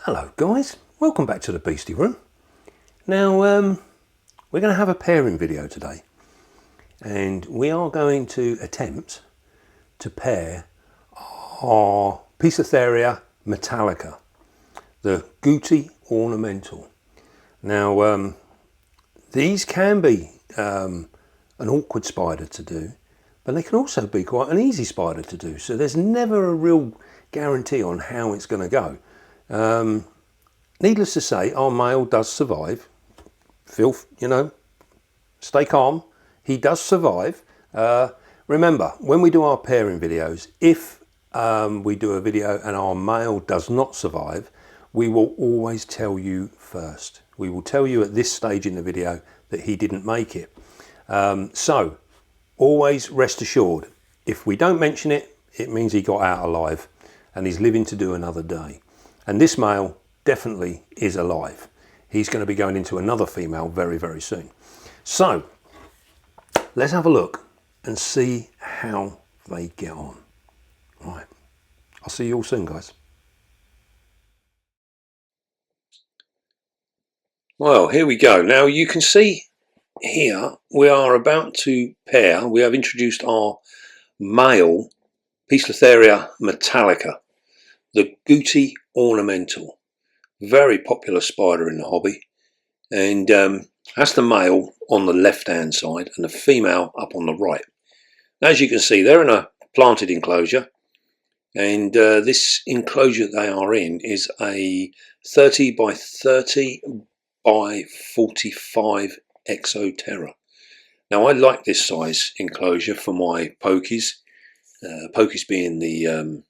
Hello guys, welcome back to the Beastie Room. Now we're going to have a pairing video today, and we are going to attempt to pair our Poecilotheria metallica, the Gooty Ornamental. Now these can be an awkward spider to do, but they can also be quite an easy spider to do, so there's never a real guarantee on how it's going to go. Needless to say, our male does survive. Stay calm. He does survive. Remember, when we do our pairing videos, if we do a video and our male does not survive, we will always tell you first. We will tell you at this stage in the video that he didn't make it. So always rest assured, if we don't mention it, it means he got out alive and he's living to do another day. And this male definitely is alive. He's going to be going into another female very, very soon. So let's have a look and see how they get on. All right, I'll see you all soon, guys. Well, here we go. Now you can see here we are about to pair. We have introduced our male Poecilotheria metallica, the Gooty Ornamental. Very popular spider in the hobby, and that's the male on the left hand side and the female up on the right. As you can see, they're in a planted enclosure, and this enclosure they are in is a 30 by 30 by 45 Exoterra. Now I like this size enclosure for my pokies, pokies being the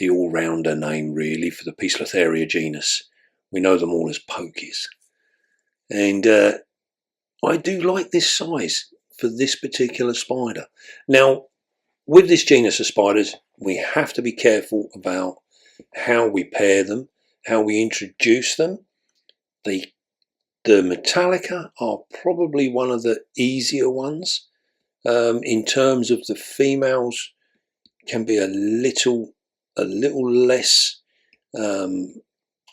all-rounder name really for the Poecilotheria genus. We know them all as pokies. And I do like this size for this particular spider. Now, with this genus of spiders, we have to be careful about how we pair them, how we introduce them. The Metallica are probably one of the easier ones. In terms of the females, can be a little less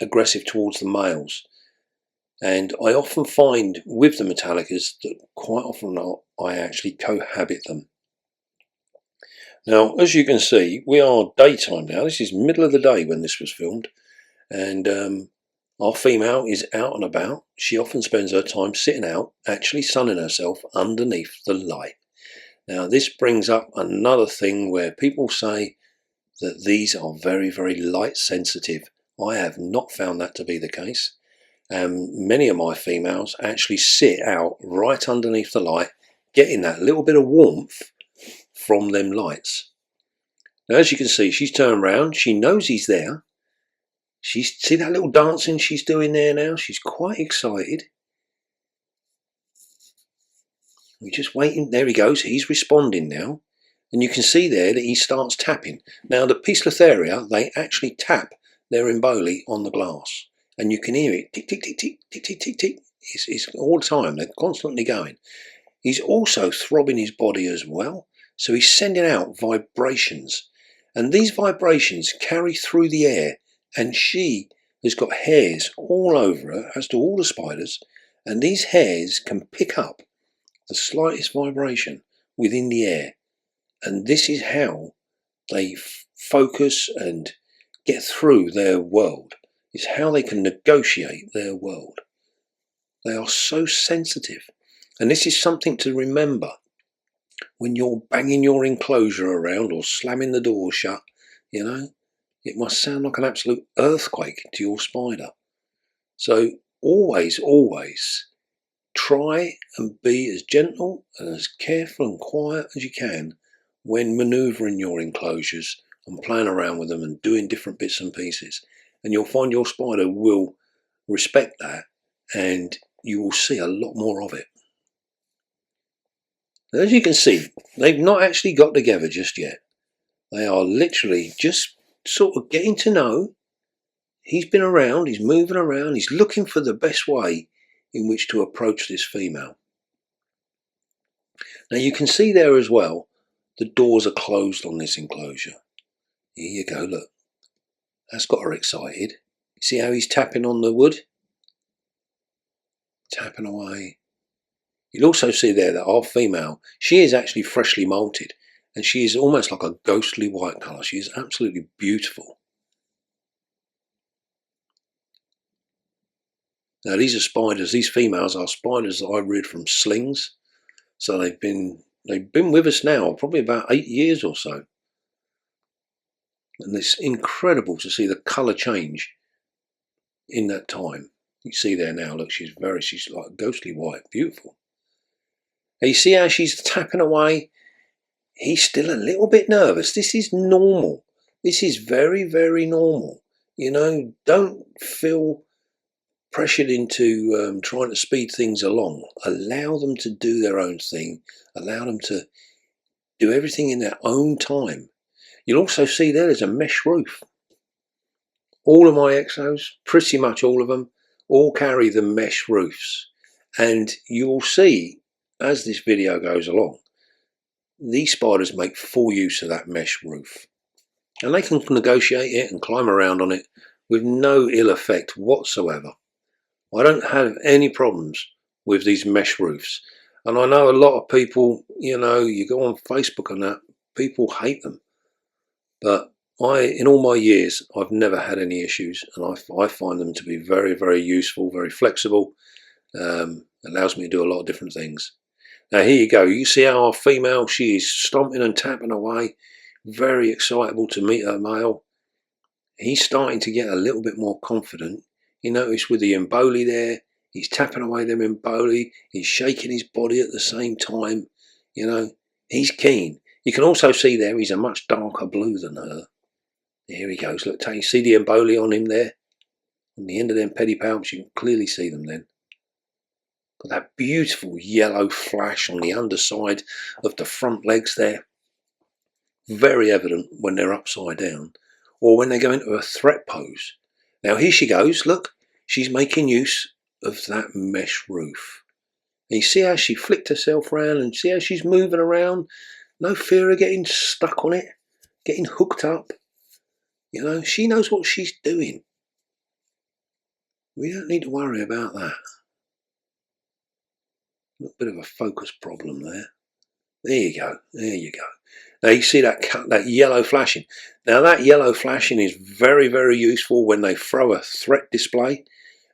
aggressive towards the males, and I often find with the metallicas that quite often I actually cohabit them. Now, as you can see, we are daytime now. This is middle of the day when this was filmed, and our female is out and about. She often spends her time sitting out, actually sunning herself underneath the light. Now, this brings up another thing where people say that these are very, very light sensitive. I have not found that to be the case. Many of my females actually sit out right underneath the light, getting that little bit of warmth from them lights. Now, as you can see, she's turned around. She knows he's there. See that little dancing she's doing there now? She's quite excited. We're just waiting. There he goes. He's responding now. And you can see there that he starts tapping. Now the Poecilotheria, they actually tap their emboli on the glass, and you can hear it tick tick tick tick tick tick tick tick. It's all the time. They're constantly going. He's also throbbing his body as well, so he's sending out vibrations, and these vibrations carry through the air. And she has got hairs all over her, as do all the spiders, and these hairs can pick up the slightest vibration within the air. And this is how they focus and get through their world. It's how they can negotiate their world. They are so sensitive. And this is something to remember when you're banging your enclosure around or slamming the door shut. You know, it must sound like an absolute earthquake to your spider. So always, always try and be as gentle and as careful and quiet as you can when manoeuvring your enclosures and playing around with them and doing different bits and pieces. And you'll find your spider will respect that, and you will see a lot more of it. Now, as you can see, they've not actually got together just yet. They are literally just sort of getting to know. He's been around, he's moving around, he's looking for the best way in which to approach this female. Now you can see there as well, the doors are closed on this enclosure. Here you go, look. That's got her excited. See how he's tapping on the wood? Tapping away. You'll also see there that our female, she is actually freshly molted, and she is almost like a ghostly white colour. She is absolutely beautiful. Now these are spiders, these females are spiders that I reared from slings. So they've been with us now probably about 8 years or so. And it's incredible to see the colour change in that time. You see there now, look, she's like ghostly white, beautiful. And you see how she's tapping away? He's still a little bit nervous. This is normal. This is very, very normal. You know, don't feel pressured into trying to speed things along. Allow them to do their own thing. Allow them to do everything in their own time. You'll also see there's a mesh roof. All of my exos, pretty much all of them, all carry the mesh roofs. And you'll see, as this video goes along, these spiders make full use of that mesh roof. And they can negotiate it and climb around on it with no ill effect whatsoever. I don't have any problems with these mesh roofs. And I know a lot of people, you know, you go on Facebook and that, people hate them. But in all my years, I've never had any issues, and I find them to be very, very useful, very flexible. Allows me to do a lot of different things. Now here you go. You see how our female, she is stomping and tapping away, very excitable to meet her male. He's starting to get a little bit more confident. You notice with the emboli there, he's tapping away them emboli. He's shaking his body at the same time. You know, he's keen. You can also see there he's a much darker blue than her. Here he goes. Look, you see the emboli on him there? On the end of them pedipalps, you can clearly see them then. Got that beautiful yellow flash on the underside of the front legs there. Very evident when they're upside down or when they go into a threat pose. Now here she goes. Look, she's making use of that mesh roof. And you see how she flicked herself around and see how she's moving around? No fear of getting stuck on it, getting hooked up. You know, she knows what she's doing. We don't need to worry about that. A little bit of a focus problem there. There you go. There you go. Now you see that yellow flashing. Now that yellow flashing is very, very useful when they throw a threat display,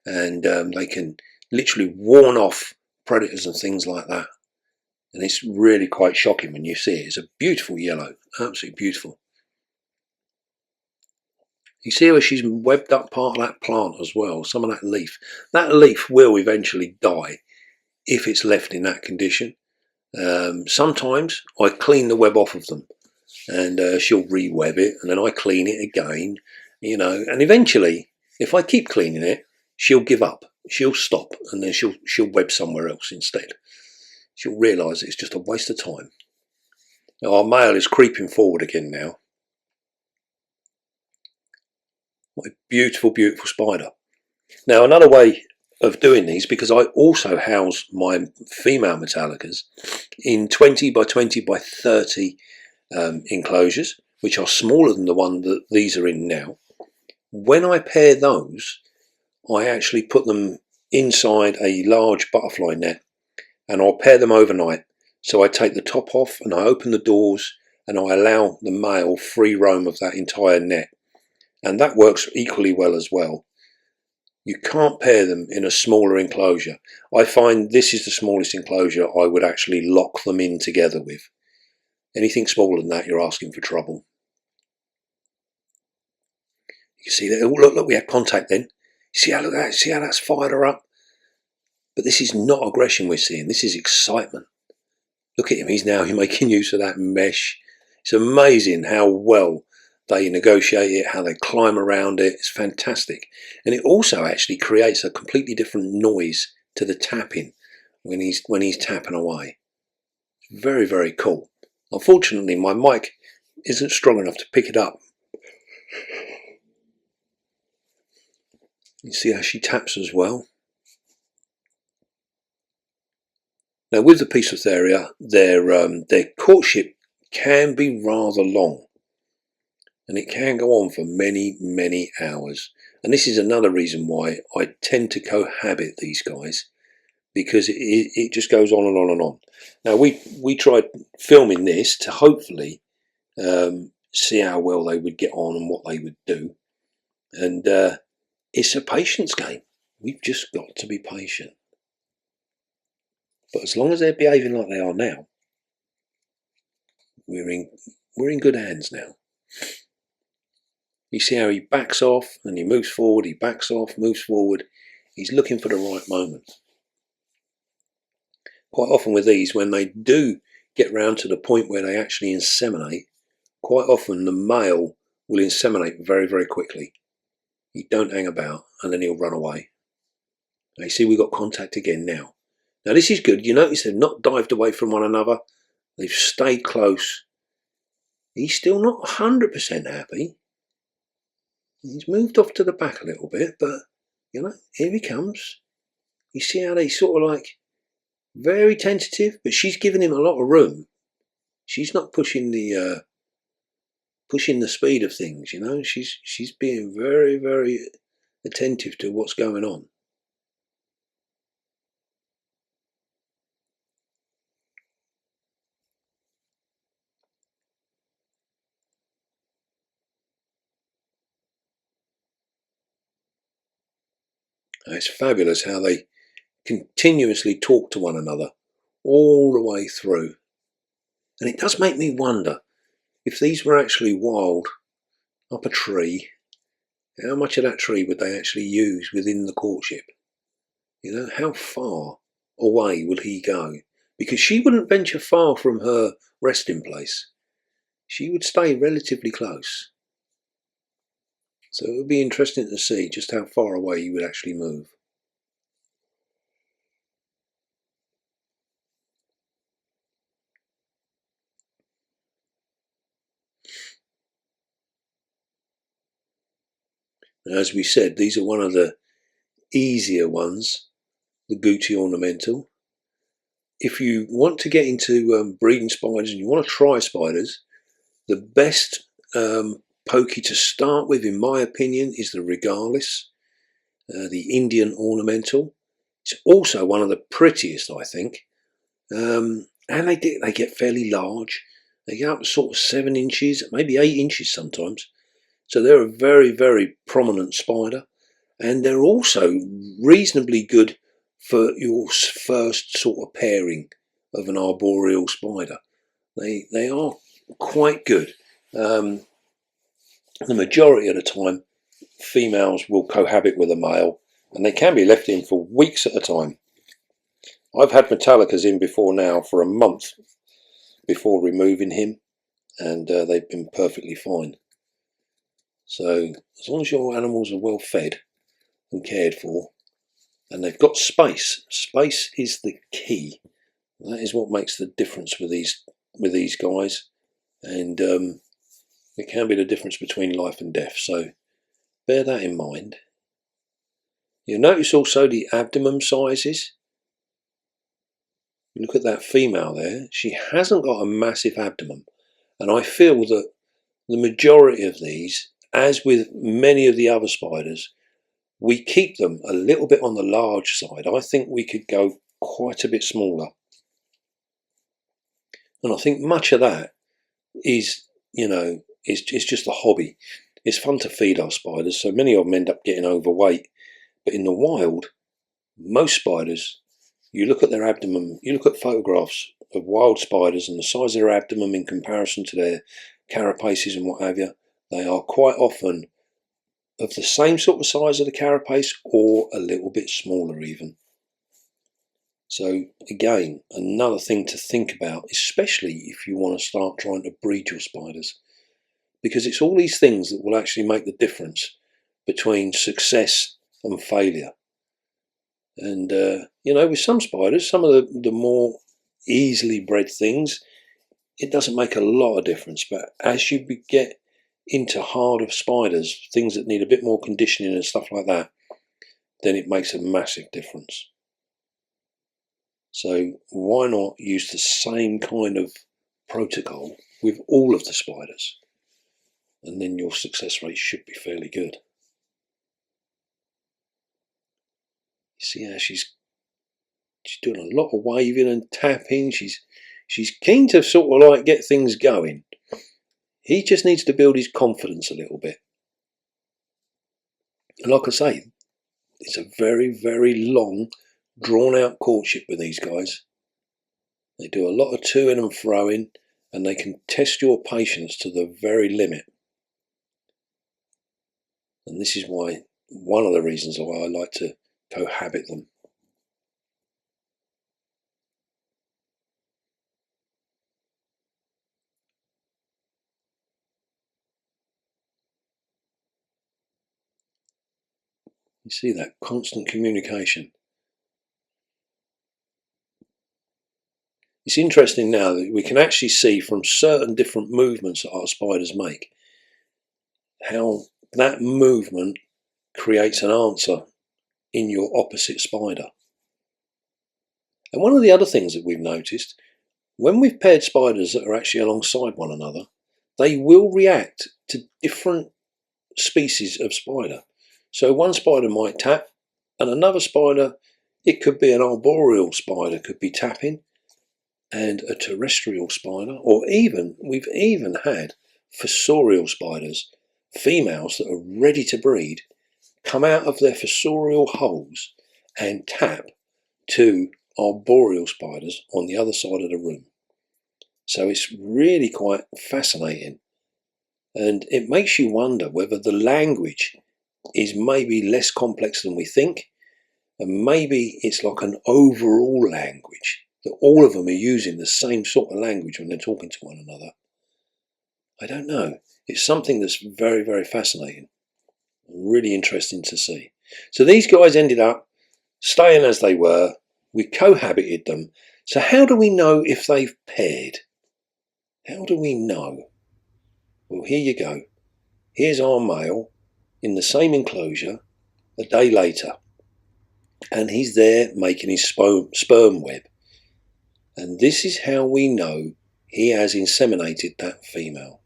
and they can literally warn off predators and things like that. And it's really quite shocking when you see it. It's a beautiful yellow, absolutely beautiful. You see how she's webbed up part of that plant as well, some of that leaf. That leaf will eventually die if it's left in that condition. Sometimes I clean the web off of them, and she'll re-web it, and then I clean it again, you know, and eventually, if I keep cleaning it, she'll give up, she'll stop, and then she'll web somewhere else instead. She'll realise it's just a waste of time. Now our male is creeping forward again now. What a beautiful, beautiful spider. Now another way of doing these, because I also house my female metallicas in 20 by 20 by 30 enclosures, which are smaller than the one that these are in now. When I pair those, I actually put them inside a large butterfly net, and I'll pair them overnight. So I take the top off and I open the doors and I allow the male free roam of that entire net. And that works equally well as well. You can't pair them in a smaller enclosure. I find this is the smallest enclosure I would actually lock them in together with. Anything smaller than that, you're asking for trouble. You can see that. Oh, look, we had contact then. See how that's fired her up? But this is not aggression we're seeing. This is excitement. Look at him. He's making use of that mesh. It's amazing how well they negotiate it, how they climb around it. It's fantastic. And it also actually creates a completely different noise to the tapping when he's tapping away. Very, very cool. Unfortunately, my mic isn't strong enough to pick it up. You see how she taps as well. Now with the Poecilotheria, their courtship can be rather long. And it can go on for many, many hours. And this is another reason why I tend to cohabit these guys, because it just goes on and on and on. Now we tried filming this to hopefully see how well they would get on and what they would do. And it's a patience game. We've just got to be patient. But as long as they're behaving like they are now, we're in good hands now. You see how he backs off and he moves forward, he backs off, moves forward. He's looking for the right moment. Quite often with these, when they do get round to the point where they actually inseminate, quite often the male will inseminate very, very quickly. He don't hang about, and then he'll run away. Now you see we've got contact again now. Now this is good. You notice they've not dived away from one another. They've stayed close. He's still not 100% happy. He's moved off to the back a little bit, but, you know, here he comes. You see how they sort of like, very tentative, but she's giving him a lot of room. She's not pushing the speed of things, you know. She's being very, very attentive to what's going on. It's fabulous how they continuously talk to one another all the way through. And it does make me wonder, if these were actually wild up a tree, how much of that tree would they actually use within the courtship? You know, how far away will he go? Because she wouldn't venture far from her resting place. She would stay relatively close. So it would be interesting to see just how far away he would actually move. As we said, these are one of the easier ones, the Gooty Ornamental. If you want to get into breeding spiders and you want to try spiders, the best pokey to start with, in my opinion, is the Regalis, the Indian Ornamental. It's also one of the prettiest, I think. And they get fairly large. They get up to sort of 7 inches, maybe 8 inches sometimes. So they're a very, very prominent spider. And they're also reasonably good for your first sort of pairing of an arboreal spider. They are quite good. The majority of the time, females will cohabit with a male, and they can be left in for weeks at a time. I've had metallicas in before now for a month before removing him, and they've been perfectly fine. So as long as your animals are well fed and cared for, and they've got space is the key. That is what makes the difference with these guys, and it can be the difference between life and death. So bear that in mind. You'll notice also the abdomen sizes. Look at that female there. She hasn't got a massive abdomen, and I feel that the majority of these, as with many of the other spiders, we keep them a little bit on the large side. I think we could go quite a bit smaller. And I think much of that is, you know, it's just a hobby. It's fun to feed our spiders, so many of them end up getting overweight. But in the wild, most spiders, you look at their abdomen, you look at photographs of wild spiders and the size of their abdomen in comparison to their carapaces and what have you, they are quite often of the same sort of size of the carapace or a little bit smaller even. So again, another thing to think about, especially if you want to start trying to breed your spiders, because it's all these things that will actually make the difference between success and failure. And you know, with some spiders, some of the more easily bred things, it doesn't make a lot of difference. But as you get into harder spiders, things that need a bit more conditioning and stuff like that, then it makes a massive difference. So why not use the same kind of protocol with all of the spiders, and then your success rate should be fairly good. See how she's doing a lot of waving and tapping. She's keen to sort of like get things going. He just needs to build his confidence a little bit. And like I say, it's a very, very long, drawn-out courtship with these guys. They do a lot of to-ing and fro-ing, and they can test your patience to the very limit. And this is why, one of the reasons why I like to cohabit them. You see that constant communication. It's interesting now that we can actually see from certain different movements that our spiders make how that movement creates an answer in your opposite spider. And one of the other things that we've noticed, when we've paired spiders that are actually alongside one another, they will react to different species of spider. So one spider might tap, and another spider, it could be an arboreal spider, could be tapping, and a terrestrial spider, or we've even had fossorial spiders, females that are ready to breed, come out of their fossorial holes and tap to arboreal spiders on the other side of the room. So it's really quite fascinating, and it makes you wonder whether the language is maybe less complex than we think, and maybe it's like an overall language that all of them are using the same sort of language when they're talking to one another. I don't know. It's something that's very, very fascinating. Really interesting to see. So these guys ended up staying as they were. We cohabited them. So how do we know if they've paired? How do we know? Well, here you go. Here's our male in the same enclosure a day later. And he's there making his sperm web. And this is how we know he has inseminated that female.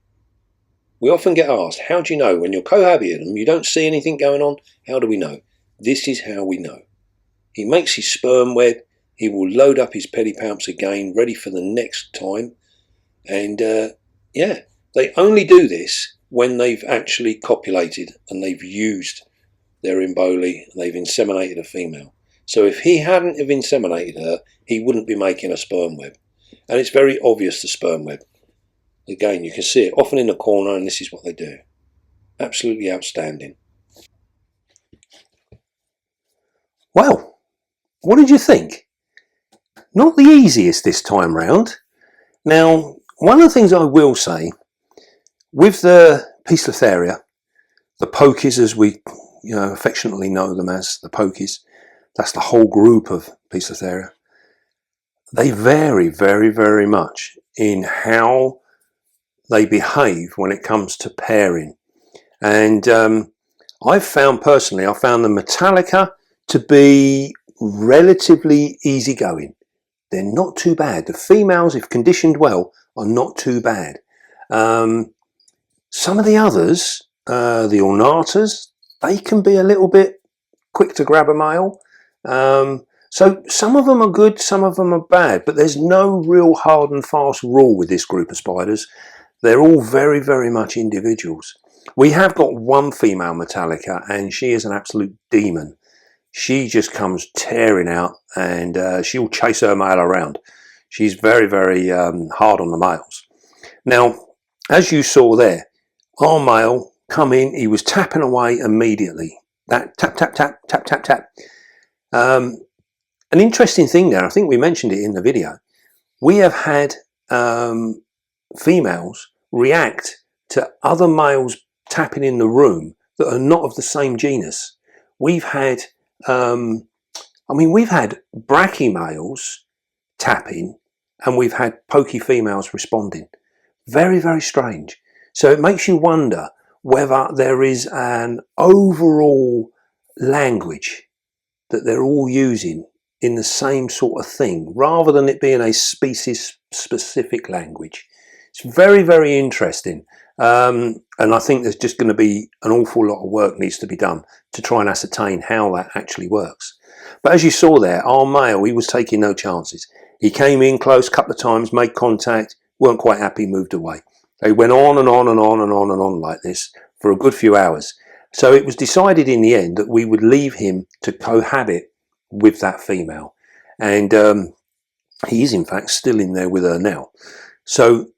We often get asked, how do you know? When you're cohabiting them, you don't see anything going on. How do we know? This is how we know. He makes his sperm web. He will load up his pedipalps again, ready for the next time. And yeah, they only do this when they've actually copulated and they've used their emboli and they've inseminated a female. So if he hadn't have inseminated her, he wouldn't be making a sperm web. And it's very obvious, the sperm web. Again, you can see it often in the corner, and this is what they do. Absolutely outstanding. Well, what did you think? Not the easiest this time round. Now, one of the things I will say, with the Poecilotheria, the pokies as we affectionately know them as, the pokies, that's the whole group of Poecilotheria, they vary very, very much in how they behave when it comes to pairing. And I found the metallica to be relatively easygoing. They're not too bad. The females, if conditioned well, are not too bad. Some of the others, the ornatas, they can be a little bit quick to grab a male. So some of them are good, some of them are bad, but there's no real hard and fast rule with this group of spiders. They're all very, very much individuals. We have got one female metallica, and she is an absolute demon. She just comes tearing out, and she'll chase her male around. She's very, very hard on the males. Now, as you saw there, our male come in, he was tapping away immediately. That tap, tap, tap, tap, tap, tap. An interesting thing there, I think we mentioned it in the video, we have had females react to other males tapping in the room that are not of the same genus. We've had, we've had brachy males tapping, and we've had pokey females responding. Very, very strange. So it makes you wonder whether there is an overall language that they're all using in the same sort of thing, rather than it being a species-specific language. It's very, very interesting. And I think there's just going to be an awful lot of work needs to be done to try and ascertain how that actually works. But as you saw there, our male, he was taking no chances. He came in close a couple of times, made contact, weren't quite happy, moved away. They went on and on and on and on and on like this for a good few hours. So it was decided in the end that we would leave him to cohabit with that female. And he is in fact still in there with her now. So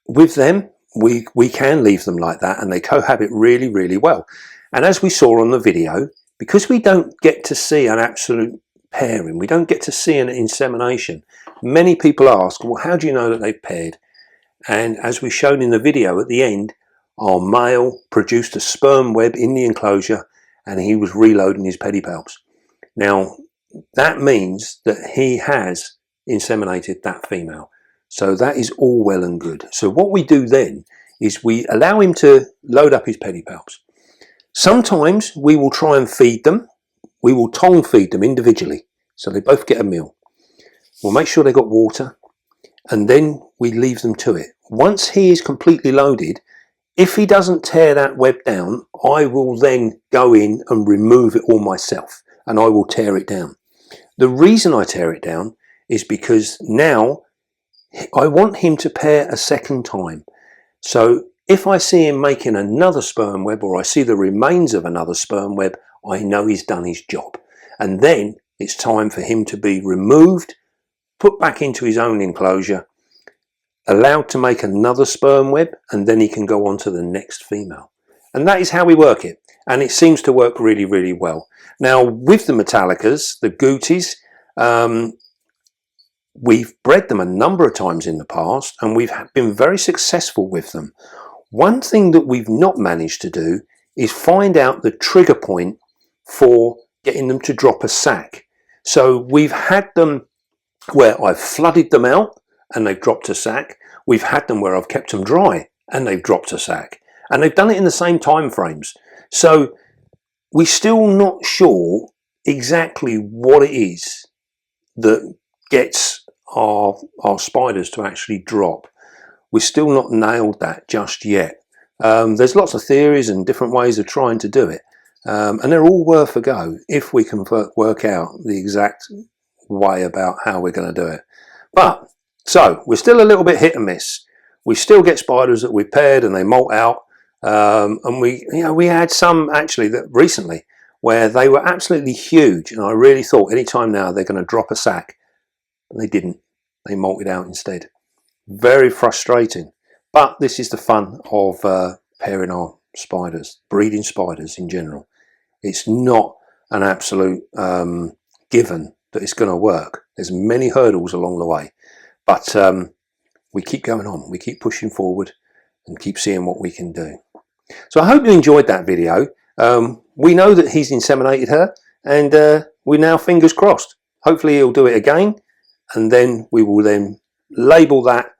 with them, we can leave them like that, and they cohabit really, really well. And as we saw on the video, because we don't get to see an absolute pairing, we don't get to see an insemination, many people ask, well, how do you know that they've paired? And as we've shown in the video at the end, our male produced a sperm web in the enclosure and he was reloading his pedipalps. Now, that means that he has inseminated that female. So that is all well and good. So what we do then is we allow him to load up his pedipalps. Sometimes we will try and feed them. We will tongue feed them individually, so they both get a meal. We'll make sure they've got water, and then we leave them to it. Once he is completely loaded, if he doesn't tear that web down, I will then go in and remove it all myself, and I will tear it down. The reason I tear it down is because now I want him to pair a second time. So if I see him making another sperm web, or I see the remains of another sperm web, I know he's done his job. And then it's time for him to be removed, put back into his own enclosure, allowed to make another sperm web, and then he can go on to the next female. And that is how we work it. And it seems to work really, really well. Now, with the metallicas, the Gooties, we've bred them a number of times in the past, and we've been very successful with them. One thing that we've not managed to do is find out the trigger point for getting them to drop a sack. So we've had them where I've flooded them out and they've dropped a sack. We've had them where I've kept them dry and they've dropped a sack. And they've done it in the same time frames. So we're still not sure exactly what it is that gets our spiders to actually drop. We're still not nailed that just yet. There's lots of theories and different ways of trying to do it. And they're all worth a go if we can work out the exact way about how we're going to do it. But, so, we're still a little bit hit and miss. We still get spiders that we paired and they molt out. And we had some actually that recently where they were absolutely huge. And I really thought any time now they're going to drop a sack. And they didn't. They molted out instead. Very frustrating. But this is the fun of pairing our spiders, breeding spiders in general. It's not an absolute given that it's going to work. There's many hurdles along the way. But we keep going on. We keep pushing forward and keep seeing what we can do. So I hope you enjoyed that video. We know that he's inseminated her, and we're now fingers crossed. Hopefully he'll do it again, and then we will then label that,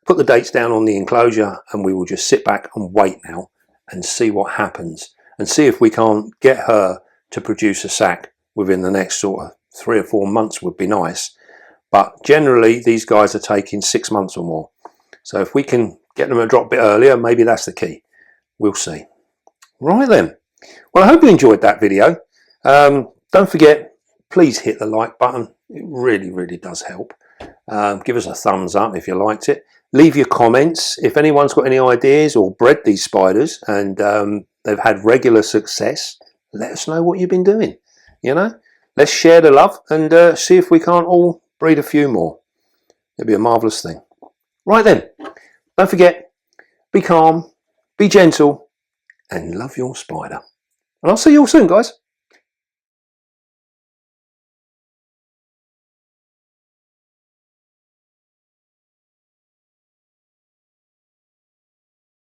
put the dates down on the enclosure, and we will just sit back and wait now and see what happens, and see if we can't get her to produce a sack within the next sort of 3 or 4 months would be nice. But generally these guys are taking 6 months or more. So if we can get them to drop a bit earlier, maybe that's the key. We'll see. Right then. Well, I hope you enjoyed that video. Don't forget, please hit the like button. It really, really does help. Give us a thumbs up if you liked it. Leave your comments. If anyone's got any ideas or bred these spiders and they've had regular success, let us know what you've been doing. You know, let's share the love and see if we can't all breed a few more. It'd be a marvellous thing. Right then, don't forget, be calm, be gentle, and love your spider. And I'll see you all soon, guys.